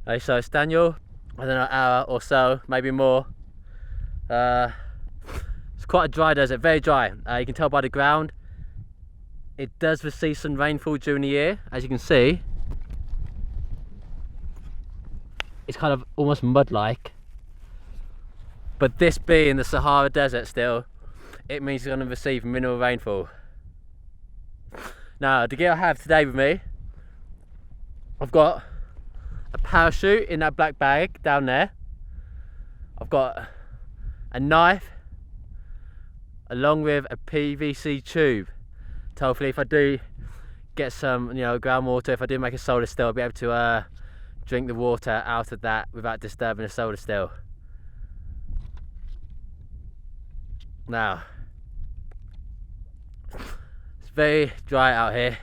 Okay, so it's Daniel, I don't know, an hour or so, maybe more. It's quite a dry desert, very dry. You can tell by the ground. It does receive some rainfall during the year, as you can see. It's kind of almost mud-like. But this being the Sahara desert still, it means it's going to receive minimal rainfall. Now, the gear I have today with me, I've got a parachute in that black bag down there. I've got a knife, along with a PVC tube. So hopefully if I do get some, groundwater, if I do make a solar still, I'll be able to drink the water out of that without disturbing the solar still. Now, it's very dry out here.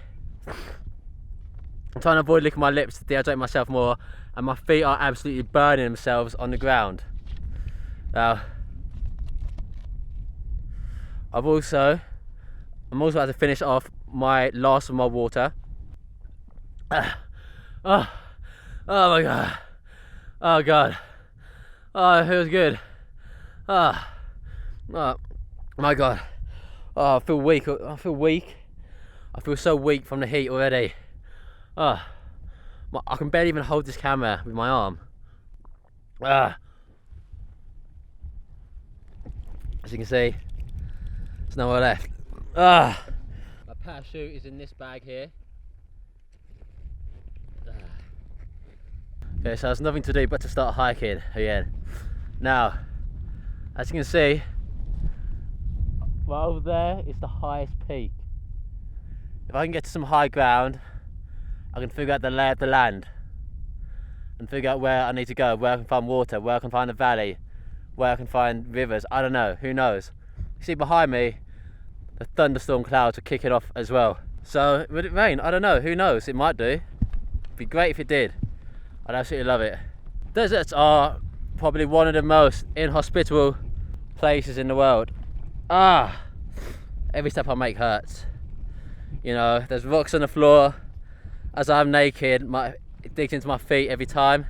I'm trying to avoid licking my lips to dehydrate myself more, and my feet are absolutely burning themselves on the ground. Now, I'm also about to finish off my last of my water. Oh my god. Oh god. Oh, it feels good. Oh my god. Oh, I feel weak. I feel so weak from the heat already. I can barely even hold this camera with my arm. As you can see, there's nowhere left. My parachute is in this bag here. Okay, so there's nothing to do but to start hiking again. Now, as you can see, right over there is the highest peak. If I can get to some high ground, I can figure out the lay of the land and figure out where I need to go, where I can find water, where I can find a valley, where I can find rivers. I don't know, who knows. You see behind me, the thunderstorm clouds are kicking off as well. So would it rain? I don't know, who knows, it might do. It'd be great if it did. I'd absolutely love it. Deserts are probably one of the most inhospitable places in the world. Every step I make hurts. There's rocks on the floor. As I'm naked, it digs into my feet every time.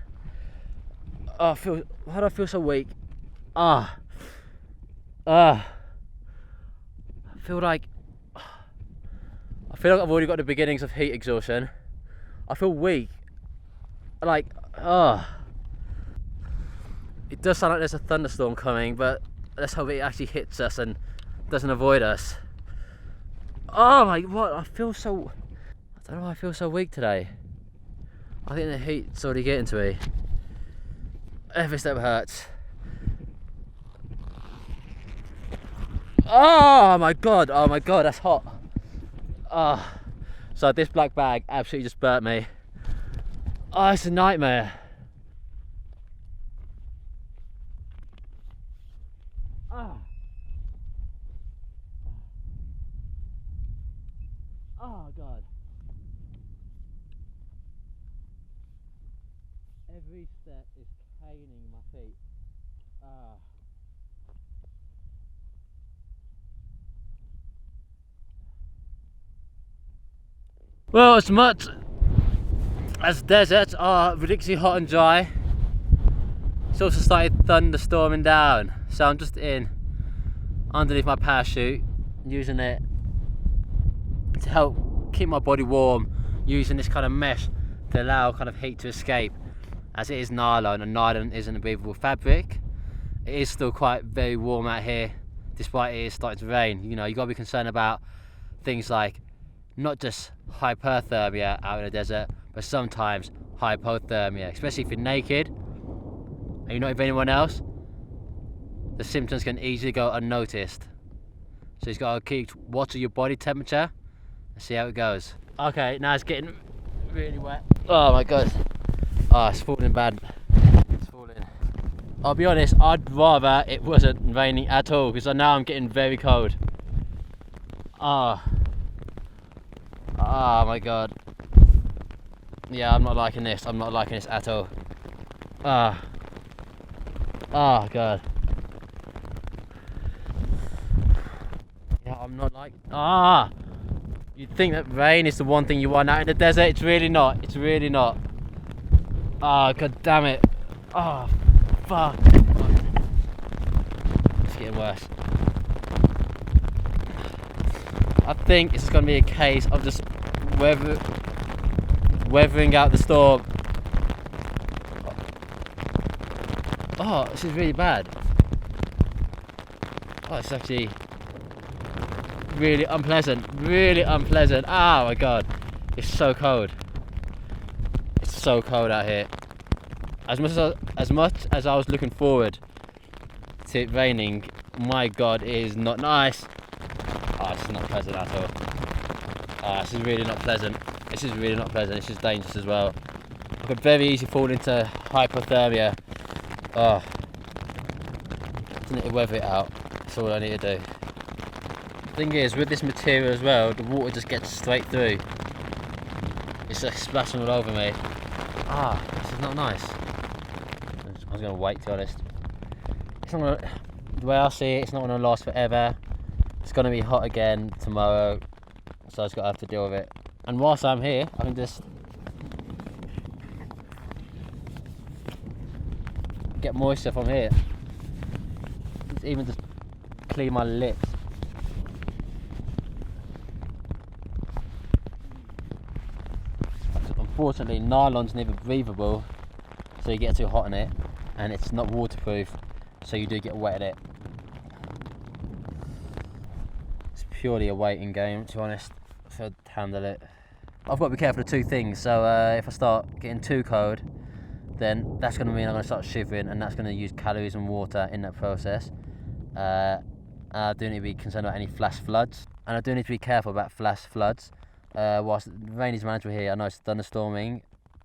Why do I feel so weak? I feel like I've already got the beginnings of heat exhaustion. I feel weak. It does sound like there's a thunderstorm coming, but let's hope it actually hits us and doesn't avoid us. I don't know why I feel so weak today. I think the heat's already getting to me. Every step hurts. Oh my god, that's hot. So this black bag absolutely just burnt me. It's a nightmare. Oh god. Every step is caning my feet. Well, as much as deserts are ridiculously hot and dry, it's also started thunderstorming down. So I'm just underneath my parachute, using it to help keep my body warm, using this kind of mesh to allow kind of heat to escape, as it is nylon, and nylon isn't a breathable fabric. It is still very warm out here, despite it is starting to rain. You gotta be concerned about things like not just hyperthermia out in the desert, but sometimes hypothermia, especially if you're naked and you're not with anyone else. The symptoms can easily go unnoticed, so you've got to keep watch your body temperature and see how it goes. Okay, now it's getting really wet. Oh my god. It's falling bad. It's falling. I'll be honest, I'd rather it wasn't raining at all, because now I'm getting very cold. Oh my god. Yeah, I'm not liking this. I'm not liking this at all. Oh god. Yeah, I'm not like. You'd think that rain is the one thing you want out in the desert. It's really not. It's really not. Oh, god damn it. Oh, fuck. It's getting worse. I think this is going to be a case of just weathering out the storm. Oh, this is really bad. Oh, it's actually really unpleasant. Really unpleasant. Oh my god. It's so cold. It's so cold out here. As much as I was looking forward to it raining, my god, it is not nice. Oh, this is not pleasant at all. Oh, this is really not pleasant. This is really not pleasant. This is dangerous as well. I could very easily fall into hypothermia. Oh, I need to weather it out. That's all I need to do. The thing is, with this material as well, the water just gets straight through. It's like splashing all over me. Ah, this is not nice. I was going to wait, to be honest. It's not gonna, the way I see it, it's not going to last forever. It's going to be hot again tomorrow, so I just got to have to deal with it. And whilst I'm here, I can just get moisture from here. Even just clean my lips. Unfortunately, nylon's never breathable, so you get too hot in it, and it's not waterproof, so you do get wet in it. It's purely a waiting game, to be honest, to handle it. I've got to be careful of two things. So if I start getting too cold, then that's going to mean I'm going to start shivering, and that's going to use calories and water in that process. I do need to be concerned about any flash floods, and I do need to be careful about flash floods. Whilst the rain is manageable here, I know it's thunderstorming,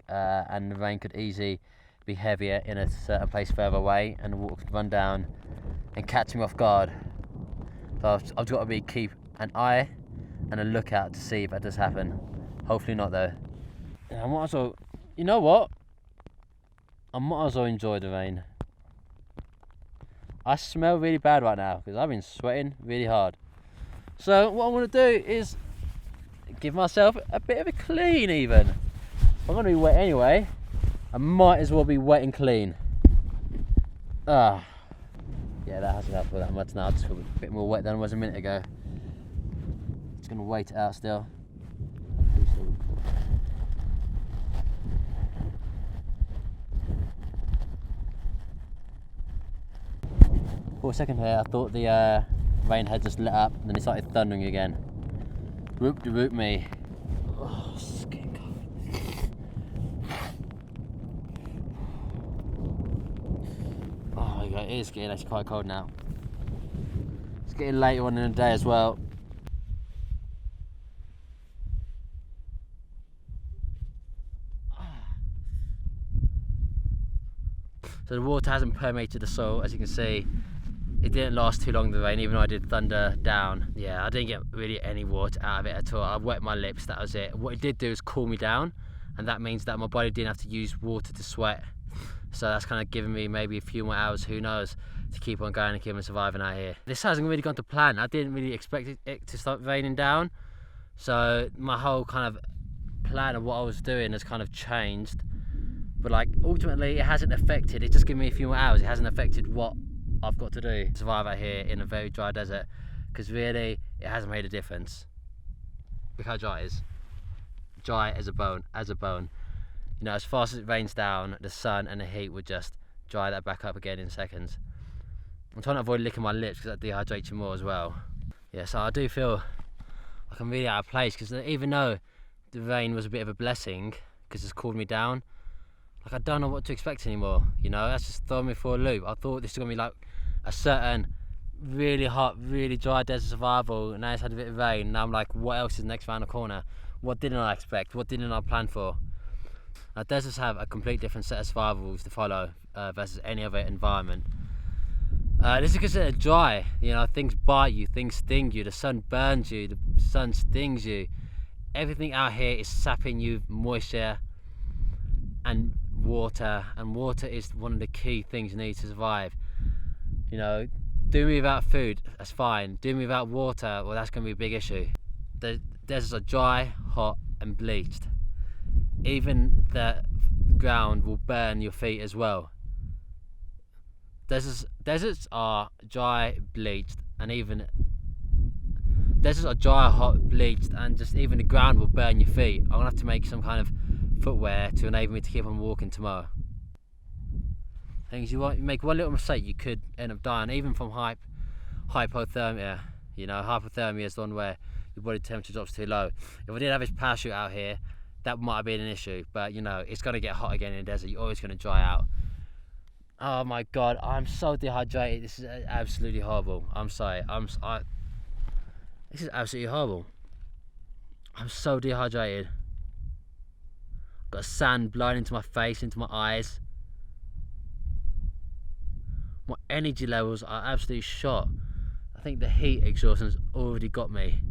and the rain could easily be heavier in a certain place further away, and the water could run down and catch me off guard. So I've got to keep an eye and a lookout to see if that does happen. Hopefully not though. I might as well, you know what? I might as well enjoy the rain. I smell really bad right now because I've been sweating really hard. So what I want to do is give myself a bit of a clean even. If I'm going to be wet anyway, I might as well be wet and clean. Yeah, that hasn't helped that much now. I just feel a bit more wet than I was a minute ago. Just going to wait it out still. For a second here, I thought the rain had just let up, and then it started thundering again. Whoop-de-whoop me. Oh, it's getting cold. Oh my god, it is getting actually quite cold now. It's getting later on in the day as well. So the water hasn't permeated the soil, as you can see. It didn't last too long, the rain, even though I did thunder down. Yeah, I didn't get really any water out of it at all. I wet my lips, that was it. What it did do is cool me down, and that means that my body didn't have to use water to sweat. So that's kind of given me maybe a few more hours, who knows, to keep on going and keep on surviving out here. This hasn't really gone to plan. I didn't really expect it to start raining down. So my whole kind of plan of what I was doing has kind of changed. But like, ultimately it hasn't affected, it's just given me a few more hours. It hasn't affected what I've got to do to survive out here in a very dry desert, because really it hasn't made a difference. Look how dry it is. Dry as a bone, You know, as fast as it rains down, the sun and the heat would just dry that back up again in seconds. I'm trying to avoid licking my lips because that dehydrates you more as well. Yeah, so I do feel like I'm really out of place, because even though the rain was a bit of a blessing because it's cooled me down, like I don't know what to expect anymore, you know. That's just throwing me for a loop. I thought this was gonna be like a certain really hot, really dry desert survival, and now it's had a bit of rain. Now I'm like, what else is next round the corner? What didn't I expect? What didn't I plan for? Now deserts have a complete different set of survival rules to follow versus any other environment. This is because they're dry, you know. Things bite you, things sting you, the sun burns you, the sun stings you. Everything out here is sapping you moisture and water is one of the key things you need to survive. You know, do me without food, that's fine. Do me without water, well, that's going to be a big issue. The deserts are dry, hot and bleached. Even the ground will burn your feet as well. Deserts are dry, bleached, and even deserts are dry, hot, bleached, and just even the ground will burn your feet. I'm gonna have to make some kind of footwear to enable me to keep on walking tomorrow. Things you make one little mistake, you could end up dying, even from hypothermia. You know, hypothermia is the one where your body temperature drops too low. If I did have this parachute out here, that might have been an issue, but you know, it's gonna get hot again in the desert. You're always gonna dry out. Oh my god, I'm so dehydrated. This is absolutely horrible. I'm sorry. This is absolutely horrible. I'm so dehydrated. I've got sand blowing into my face, into my eyes. My energy levels are absolutely shot. I think the heat exhaustion's already got me.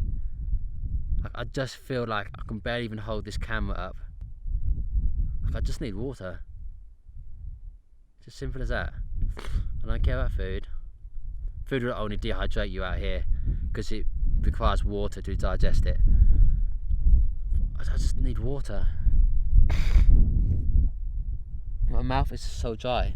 Like, I just feel like I can barely even hold this camera up. Like, I just need water. It's as simple as that. I don't care about food. Food will only dehydrate you out here because it requires water to digest it. I just need water. My mouth is so dry.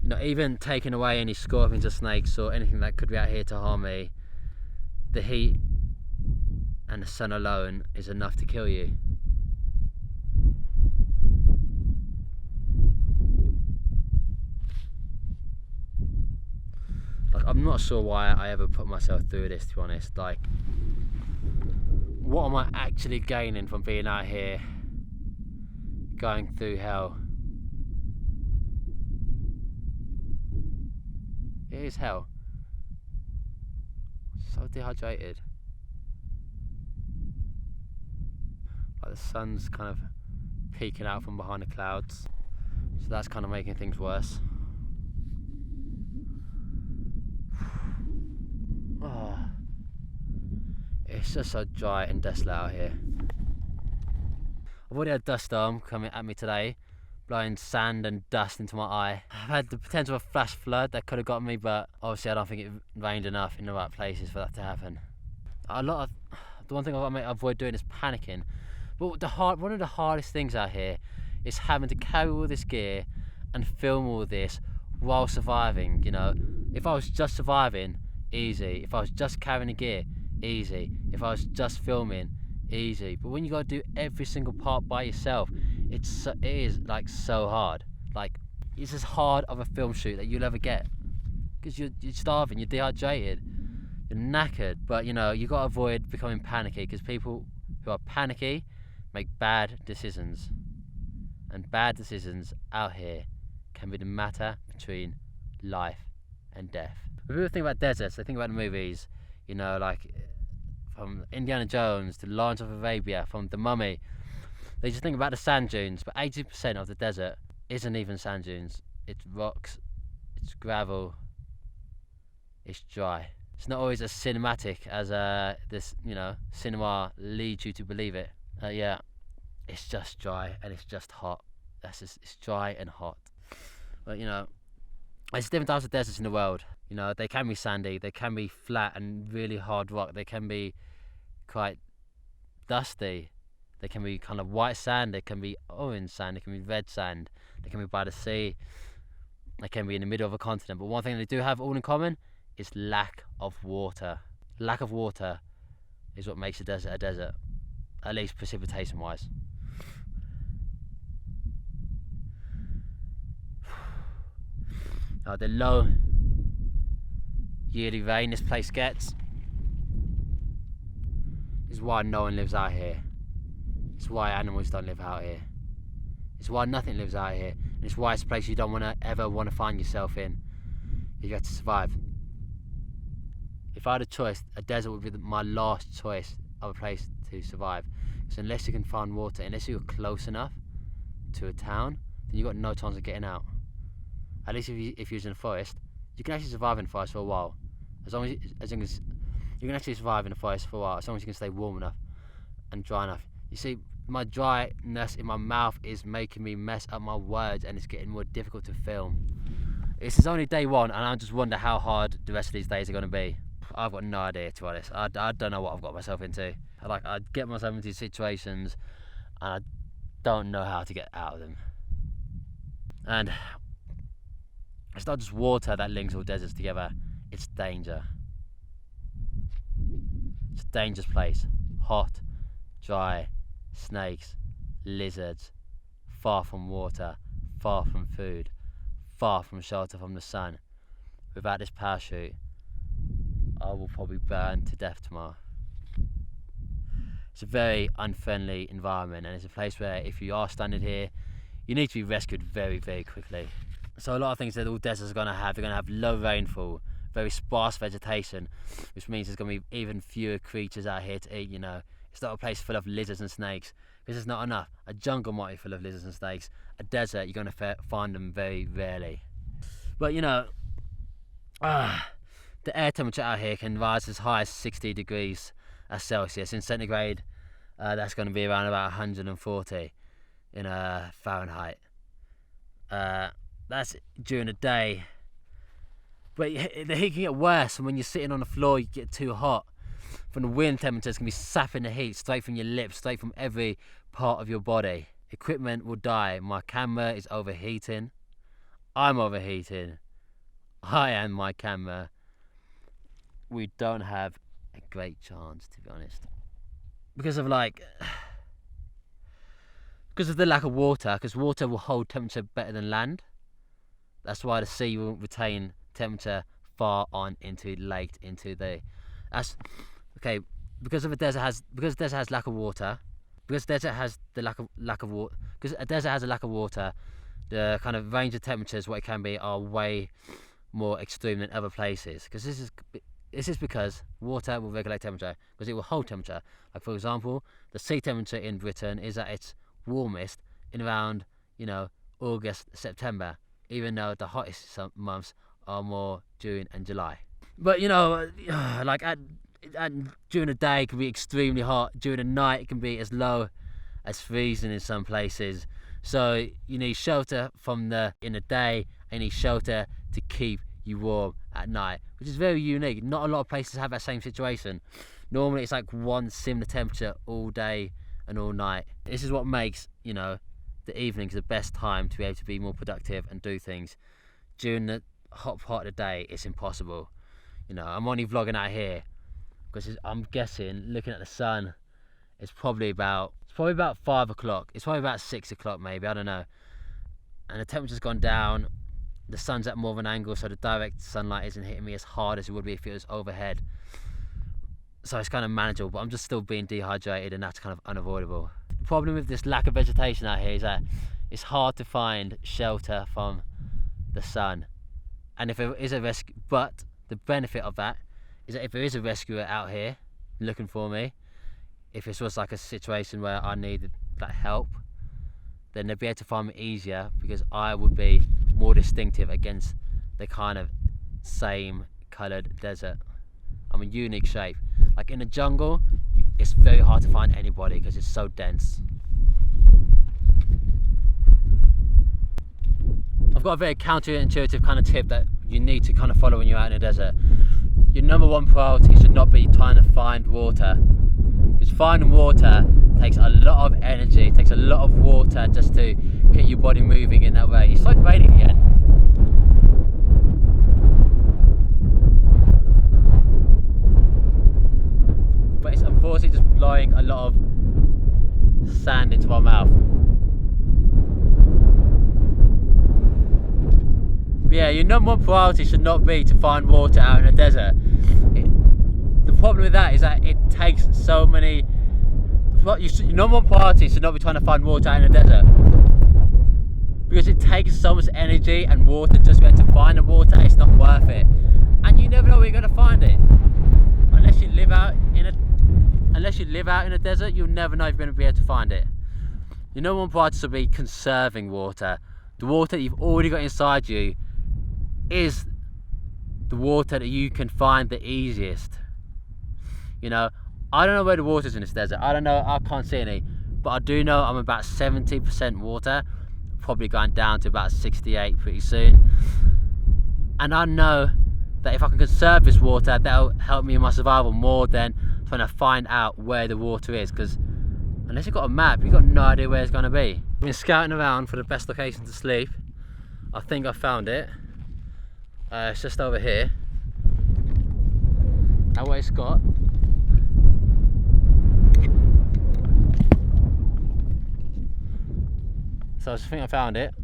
Not even taking away any scorpions or snakes or anything that could be out here to harm me, the heat and the sun alone is enough to kill you. Like, I'm not sure why I ever put myself through this, to be honest. Like, what am I actually gaining from being out here going through hell? It is hell. So dehydrated. Like, the sun's kind of peeking out from behind the clouds, so that's kind of making things worse. Oh, it's just so dry and desolate out here. I've already had a dust storm coming at me today, blowing sand and dust into my eye. I've had the potential of a flash flood that could have got me, but obviously I don't think it rained enough in the right places for that to happen. The one thing I've got to avoid doing is panicking. But one of the hardest things out here is having to carry all this gear and film all this while surviving. You know, if I was just surviving, easy. If I was just carrying the gear, easy. If I was just filming, easy. But when you got to do every single part by yourself, it is like so hard. Like, it's as hard of a film shoot that you'll ever get, because you're starving, you're dehydrated, you're knackered. But you know, you got to avoid becoming panicky, because people who are panicky make bad decisions, and bad decisions out here can be the matter between life and death. When people think about deserts, they think about the movies, you know, like from Indiana Jones to Lawrence of Arabia, from The Mummy. They just think about the sand dunes, but 80% of the desert isn't even sand dunes. It's rocks, it's gravel, it's dry. It's not always as cinematic as this, you know, cinema leads you to believe it. Yeah, it's just dry and it's just hot. It's dry and hot. But you know, there's different types of deserts in the world. You know, they can be sandy, they can be flat and really hard rock, they can be quite dusty. They can be kind of white sand, they can be orange sand, they can be red sand, they can be by the sea, they can be in the middle of a continent. But one thing they do have all in common is lack of water. Lack of water is what makes a desert, at least precipitation wise. The low yearly rain this place gets is why no one lives out here. It's why animals don't live out here. It's why nothing lives out here. And it's why it's a place you don't ever want to find yourself in. You have to survive. If I had a choice, a desert would be my last choice of a place to survive. So unless you can find water, unless you're close enough to a town, then you've got no chance of getting out. At least if you're in a forest, you can actually survive in the forest for a while. As long as you can actually survive in the forest for a while, as long as you can stay warm enough and dry enough. You see, my dryness in my mouth is making me mess up my words, and it's getting more difficult to film. This is only day one, and I just wonder how hard the rest of these days are going to be. I've got no idea, to be honest. I don't know what I've got myself into. I get myself into situations, and I don't know how to get out of them. And it's not just water that links all deserts together, it's danger. It's a dangerous place. Hot, dry, snakes, lizards, far from water, far from food, far from shelter from the sun. Without this parachute, I will probably burn to death tomorrow. It's a very unfriendly environment, and it's a place where if you are stranded here, you need to be rescued very, very quickly. So a lot of things that all deserts are going to have, they're going to have low rainfall, very sparse vegetation, which means there's going to be even fewer creatures out here to eat, you know. It's not a place full of lizards and snakes, because it's not enough. A jungle might be full of lizards and snakes. A desert, you're going to find them very rarely. But you know, the air temperature out here can rise as high as 60 degrees Celsius. In centigrade, that's going to be around about 140 in Fahrenheit. That's during the day. But the heat can get worse, and when you're sitting on the floor, you get too hot. From the wind, temperatures can be sapping the heat straight from your lips, straight from every part of your body. Equipment will die. My camera is overheating. I'm overheating. I and my camera. We don't have a great chance, to be honest. Because of the lack of water, because water will hold temperature better than land. That's why the sea will retain temperature far on into late into the. That's okay because the desert has lack of water. Because desert has the lack of water. Because a desert has a lack of water. The kind of range of temperatures, what it can be, are way more extreme than other places. Because this is because water will regulate temperature, because it will hold temperature. Like for example, the sea temperature in Britain is at its warmest in around, you know, August, September, even though the hottest months are more June and July. But you know, like during the day it can be extremely hot. During the night it can be as low as freezing in some places. So you need shelter in the day, and you need shelter to keep you warm at night, which is very unique. Not a lot of places have that same situation. Normally it's like one similar temperature all day and all night. This is what makes, you know, the evenings the best time to be able to be more productive and do things. During the hot part of the day, it's impossible. You know, I'm only vlogging out here because I'm guessing, looking at the sun, it's probably about 5 o'clock. It's probably about 6 o'clock maybe, I don't know. And the temperature's gone down. The sun's at more of an angle, so the direct sunlight isn't hitting me as hard as it would be if it was overhead. So it's kind of manageable, but I'm just still being dehydrated, and that's kind of unavoidable. The problem with this lack of vegetation out here is that it's hard to find shelter from the sun. And if there is a rescue, but the benefit of that is that if there is a rescuer out here looking for me, if this was like a situation where I needed that help, then they'd be able to find me easier, because I would be more distinctive against the kind of same coloured desert. I'm a unique shape. Like in the jungle, it's very hard to find anybody because it's so dense. I've got a very counterintuitive kind of tip that you need to kind of follow when you're out in the desert. Your number one priority should not be trying to find water, because finding water takes a lot of energy, it takes a lot of water just to get your body moving in that way. It's like raining again. But it's unfortunately just blowing a lot of sand into my mouth. But yeah, your number one priority should not be to find water out in the desert. The problem with that is that it takes so many. Your number one priority should not be trying to find water out in the desert, because it takes so much energy and water just to find the water. It's not worth it, and you never know where you're going to find it unless you live out in a desert. You'll never know if you're going to be able to find it. Your number one priority should be conserving water. The water that you've already got inside you is the water that you can find the easiest. You know, I don't know where the water is in this desert. I don't know, I can't see any, but I do know I'm about 70% water, probably going down to about 68 pretty soon. And I know that if I can conserve this water, that'll help me in my survival more than trying to find out where the water is, because unless you've got a map, you've got no idea where it's going to be. I've been scouting around for the best location to sleep. I think I found it. It's just over here. Now what it's got, so I think I found it.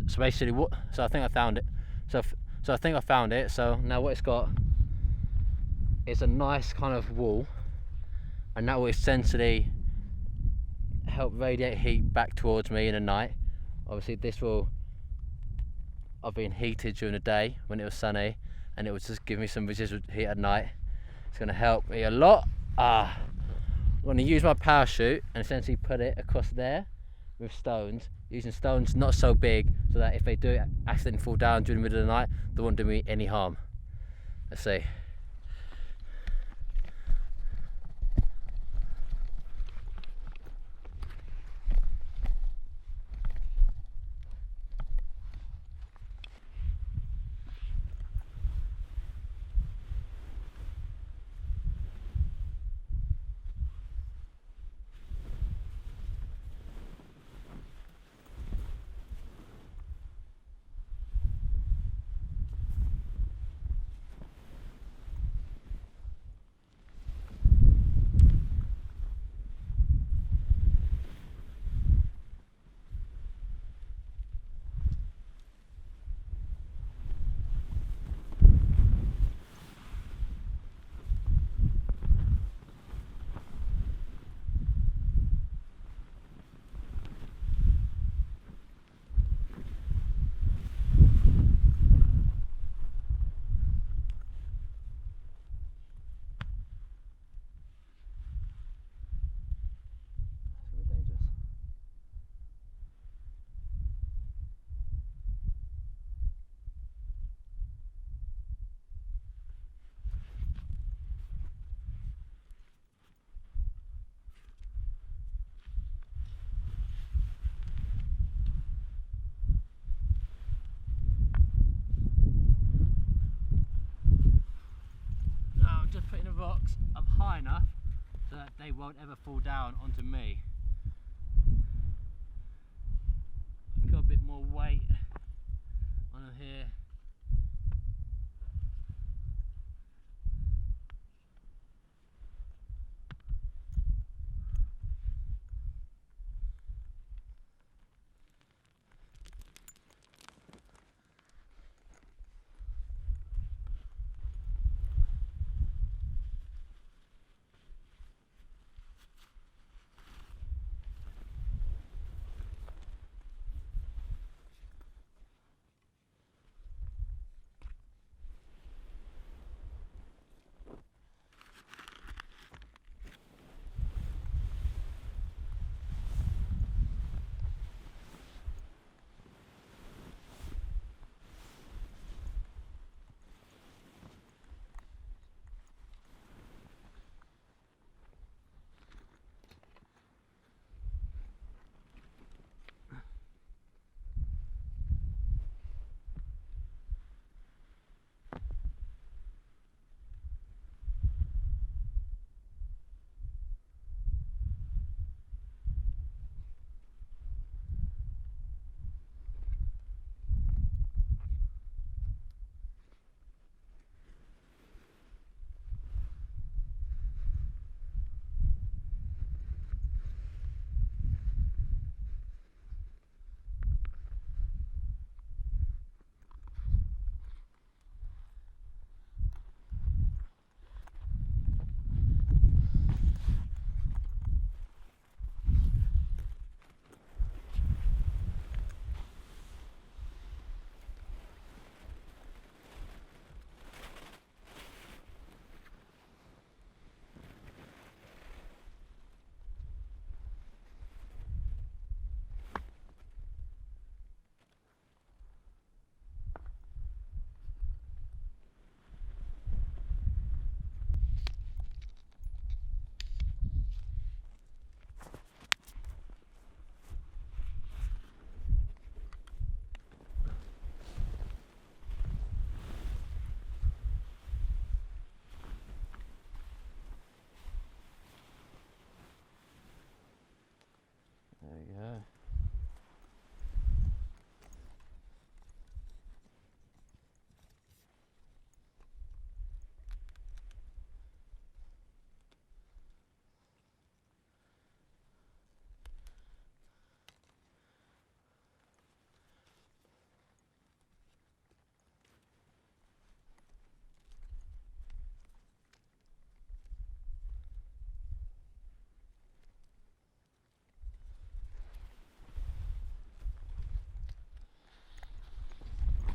So basically, so I think I found it. So I think I found it. So now what it's got is a nice kind of wall, and that will essentially help radiate heat back towards me in the night. Obviously this will, I've been heated during the day when it was sunny, and it will just give me some residual heat at night. It's going to help me a lot. I'm going to use my parachute and essentially put it across there with stones, using stones not so big, so that if they do accidentally fall down during the middle of the night, they won't do me any harm. Let's see. Just putting the rocks up high enough so that they won't ever fall down onto me. Got a bit more weight on them here.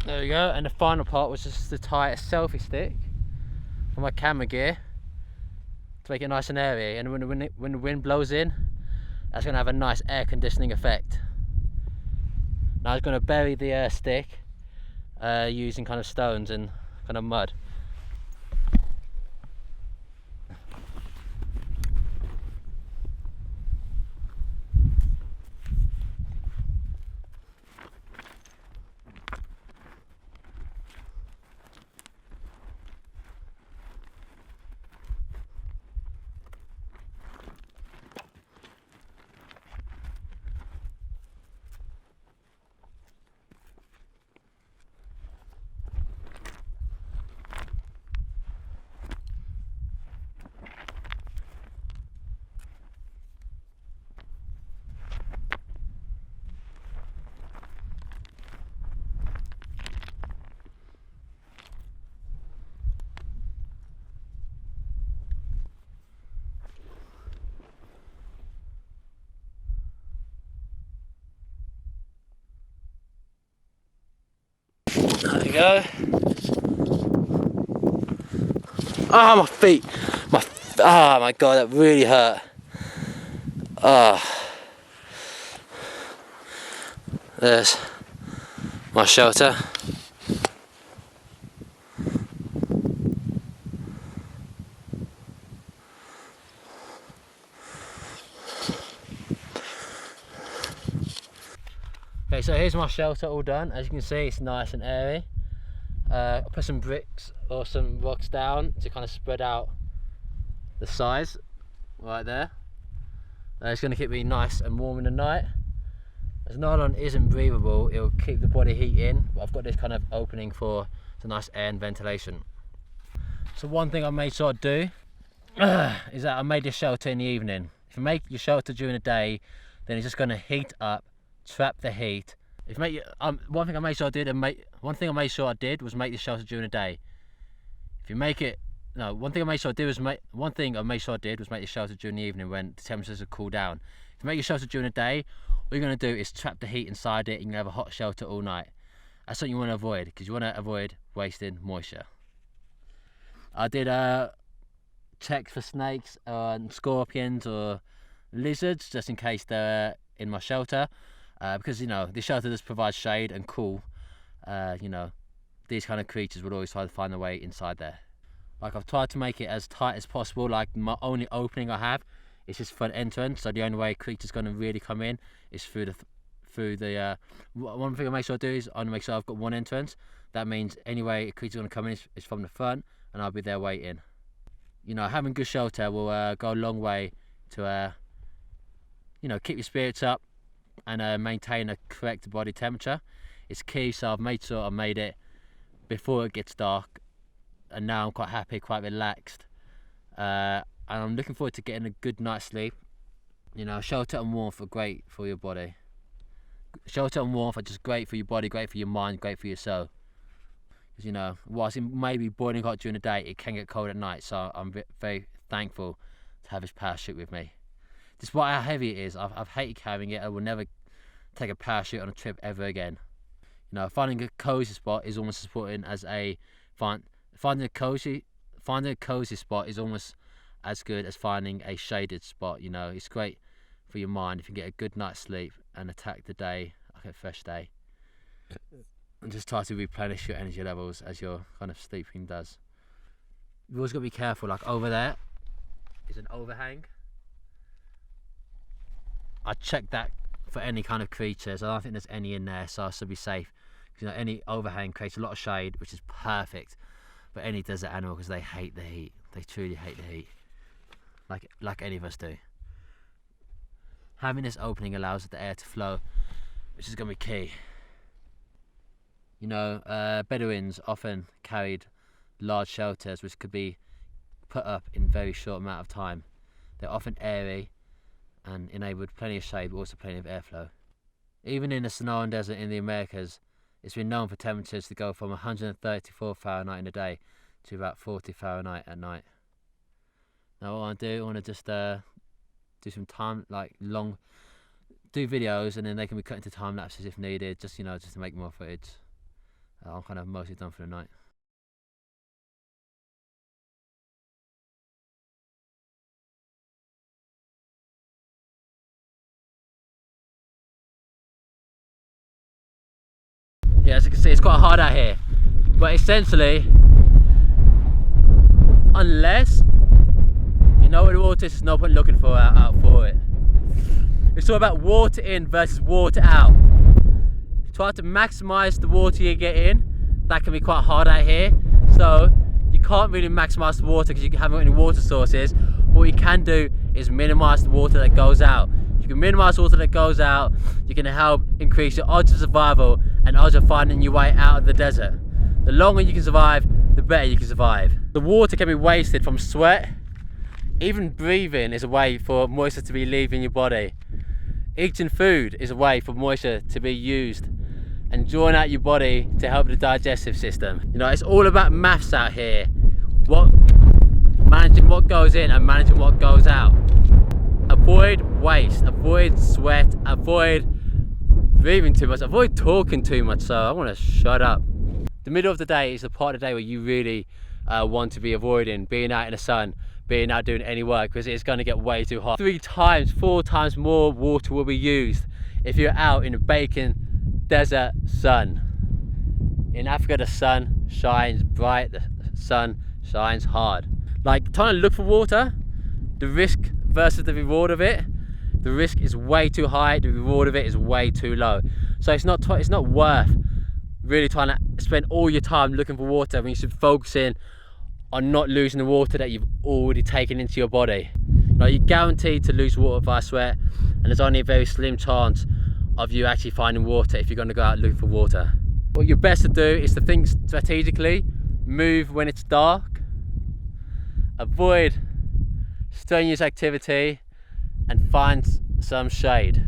There we go, and the final part was just to tie a selfie stick for my camera gear to make it nice and airy, and when the wind blows in, that's going to have a nice air conditioning effect. Now I'm going to bury the stick using kind of stones and kind of mud. There we go. Ah, my feet. Oh my god, that really hurt. There's my shelter. Okay, so here's my shelter all done. As you can see, it's nice and airy. I put some bricks or some rocks down to kind of spread out the size right there. It's going to keep me nice and warm in the night. As nylon isn't breathable, it'll keep the body heat in, but I've got this kind of opening for some nice air and ventilation. So one thing I made sure to do is that I made this shelter in the evening. If you make your shelter during the day, then it's just going to heat up, trap the heat. If you make one thing I made sure I did was make the shelter during the day. If you make it, no, one thing I made sure I did was make the shelter during the evening when the temperatures would cool down. If you make your shelter during the day, all you're going to do is trap the heat inside it and you can have a hot shelter all night. That's something you want to avoid, because you want to avoid wasting moisture. I did check for snakes and scorpions or lizards just in case they're in my shelter, because you know, this shelter does provide shade and cool. You know, these kind of creatures would always try to find their way inside there. Like, I've tried to make it as tight as possible. Like, my only opening I have is just front entrance, so the only way creatures going to really come in is through the one thing I make sure I do is I want to make sure I've got one entrance. That means any way a creature's going to come in is from the front, and I'll be there waiting. You know, having good shelter will go a long way to you know, keep your spirits up and maintain a correct body temperature. It's key, so I've made sure I made it before it gets dark, and now I'm quite happy, quite relaxed, and I'm looking forward to getting a good night's sleep. You know, shelter and warmth are great for your body. Shelter and warmth are just great for your body, great for your mind, great for your soul. Because, you know, whilst it may be boiling hot during the day, it can get cold at night, so I'm very thankful to have this parachute with me. Despite how heavy it is, I've hated carrying it. I will never take a parachute on a trip ever again. You know, finding a cozy spot is almost as important as finding a cozy spot is almost as good as finding a shaded spot. You know, it's great for your mind if you get a good night's sleep and attack the day like a fresh day, and just try to replenish your energy levels as your kind of sleeping does. You've always got to be careful. Like, over there is an overhang. I checked that for any kind of creatures. I don't think there's any in there, so I should be safe. You know, any overhang creates a lot of shade, which is perfect for any desert animal, because they hate the heat. They truly hate the heat, like any of us do. Having this opening allows the air to flow, which is going to be key. You know, Bedouins often carried large shelters which could be put up in a very short amount of time. They're often airy and enabled plenty of shade, but also plenty of airflow. Even in the Saharan desert in the Americas, it's been known for temperatures to go from 134 Fahrenheit in the day to about 40 Fahrenheit at night. Now what I want to just do some time, do videos, and then they can be cut into time lapses if needed, just, you know, just to make more footage. I'm kind of mostly done for the night. Yeah, as you can see, it's quite hard out here. But essentially, unless you know where the water is, there's no point looking for out for it. It's all about water in versus water out. Try to maximize the water you get in. That can be quite hard out here. So you can't really maximize the water because you haven't got any water sources. What you can do is minimize the water that goes out. You can minimize the water that goes out. You can help increase your odds of survival and odds of finding your way out of the desert. The longer you can survive, the better you can survive. The water can be wasted from sweat. Even breathing is a way for moisture to be leaving your body. Eating food is a way for moisture to be used and drawn out your body to help the digestive system. You know, it's all about maths out here. Managing what goes in and managing what goes out. Avoid waste, avoid sweat, avoid breathing too much, avoid talking too much. So I want to shut up. The middle of the day is the part of the day where you really want to be avoiding being out in the sun, being out doing any work, because it's going to get way too hot. 3 times, 4 times more water will be used if you're out in the baking desert sun. In Africa, the sun shines bright, the sun shines hard. Like trying to look for water, the risk versus the reward of it, the risk is way too high, the reward of it is way too low. So it's not worth really trying to spend all your time looking for water when you should be focusing on not losing the water that you've already taken into your body. Like, you're guaranteed to lose water via sweat, and there's only a very slim chance of you actually finding water if you're going to go out looking for water. What you're best to do is to think strategically, move when it's dark, avoid strenuous activity, and find some shade.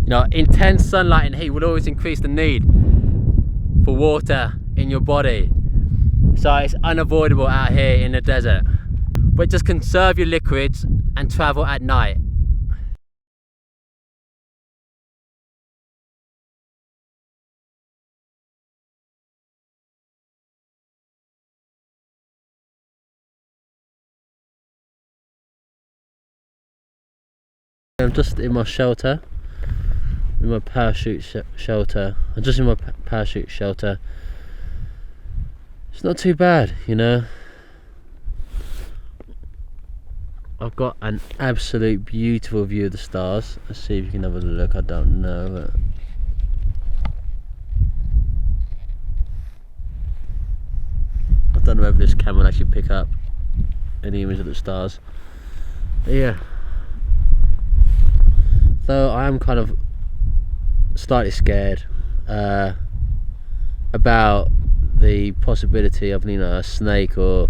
You know, intense sunlight and heat will always increase the need for water in your body. So it's unavoidable out here in the desert. But just conserve your liquids and travel at night. I'm just in my shelter, in my parachute shelter. I'm just in my parachute shelter. It's not too bad, you know. I've got an absolute beautiful view of the stars. Let's see if you can have a look. I don't know, but I don't know whether this camera will actually pick up any image of the stars. But yeah. So I am kind of slightly scared about the possibility of, you know, a snake or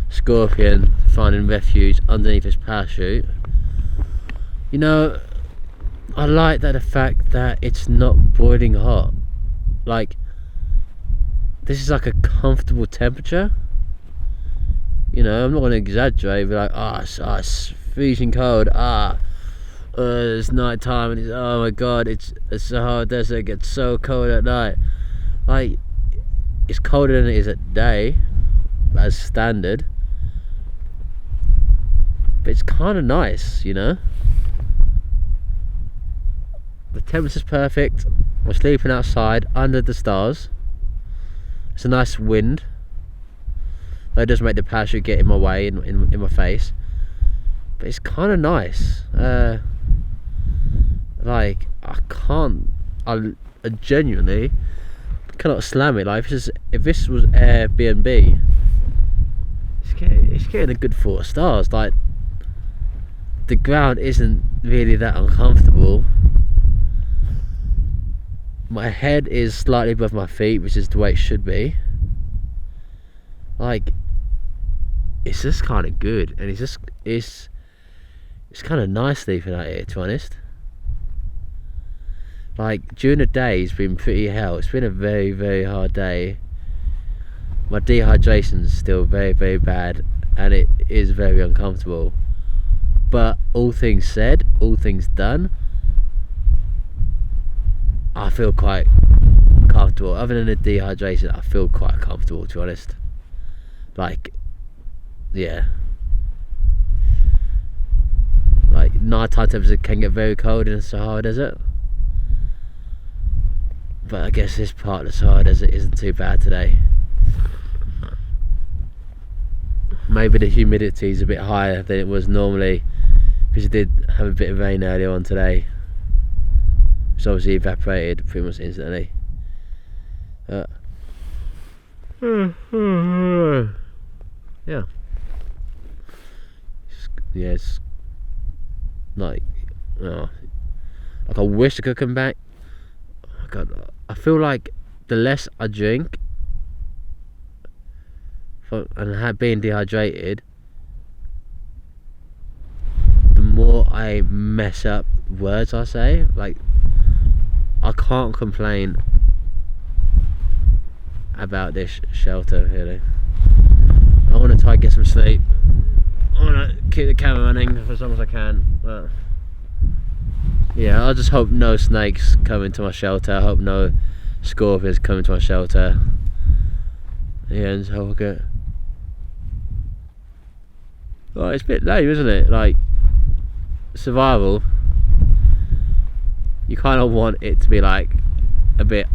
scorpion finding refuge underneath his parachute. You know, I like that the fact that it's not boiling hot. Like, this is like a comfortable temperature. You know, I'm not going to exaggerate, but like, it's freezing cold, it's night time and oh my god, it's the Sahara desert, it gets so cold at night. Like, it's colder than it is at day as standard, but it's kind of nice, you know. The temperature's perfect. We're sleeping outside under the stars. It's a nice wind, though it does make the parachute get in my way, in my face, but it's kind of nice. Like, I genuinely cannot slam it. Like, if this was Airbnb, it's getting a good 4 stars. Like, the ground isn't really that uncomfortable. My head is slightly above my feet, which is the way it should be. Like, it's just kind of good, and it's kind of nice sleeping out here, to be honest. Like, during the day it's been pretty hell. It's been a very, very hard day. My dehydration's still very, very bad, and it is very uncomfortable. But all things said, all things done, I feel quite comfortable. Other than the dehydration, I feel quite comfortable, to be honest. Like, yeah. Like, nighttime temperature can get very cold in the Sahara Desert. But I guess this part of the Sahara Desert isn't too bad today. Maybe the humidity is a bit higher than it was normally, because it did have a bit of rain earlier on today, which obviously evaporated pretty much instantly. Yeah. Yeah, it's like, oh, like I wish I could come back. Oh God, I feel like the less I drink and being dehydrated, the more I mess up words I say. Like, I can't complain about this shelter really. I want to try and get some sleep. I want to keep the camera running for as long as I can, but yeah, I just hope no snakes come into my shelter. I hope no scorpions come into my shelter. Yeah, and so okay. Well, it's a bit lame, isn't it? Like, survival, you kind of want it to be like a bit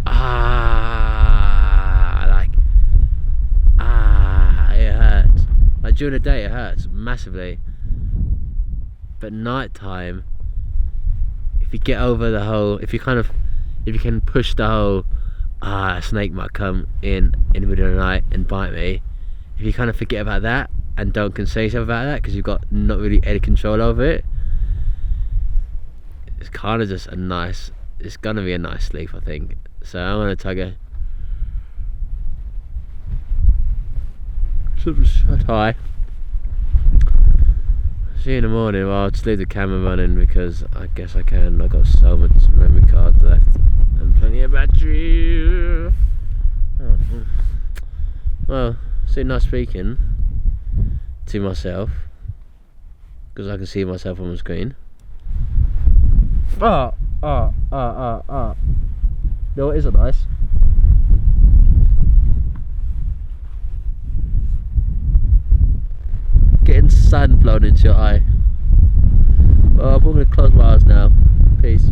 it hurts. Like during the day it hurts massively, but night time, if you get over the whole, if you can push the whole a snake might come in the middle of the night and bite me, if you kind of forget about that and don't concern yourself about that because you've got not really any control over it, it's kind of just a nice, it's gonna be a nice sleep, I think. So I'm gonna try to shut high. See you in the morning. Well, I'll just leave the camera running because I guess I can. I've got so much memory cards left and plenty of battery. Oh. Well, it's nice speaking to myself because I can see myself on the screen. No, it isn't nice. Getting sand blown into your eye. Well, I'm going to close my eyes now. Peace.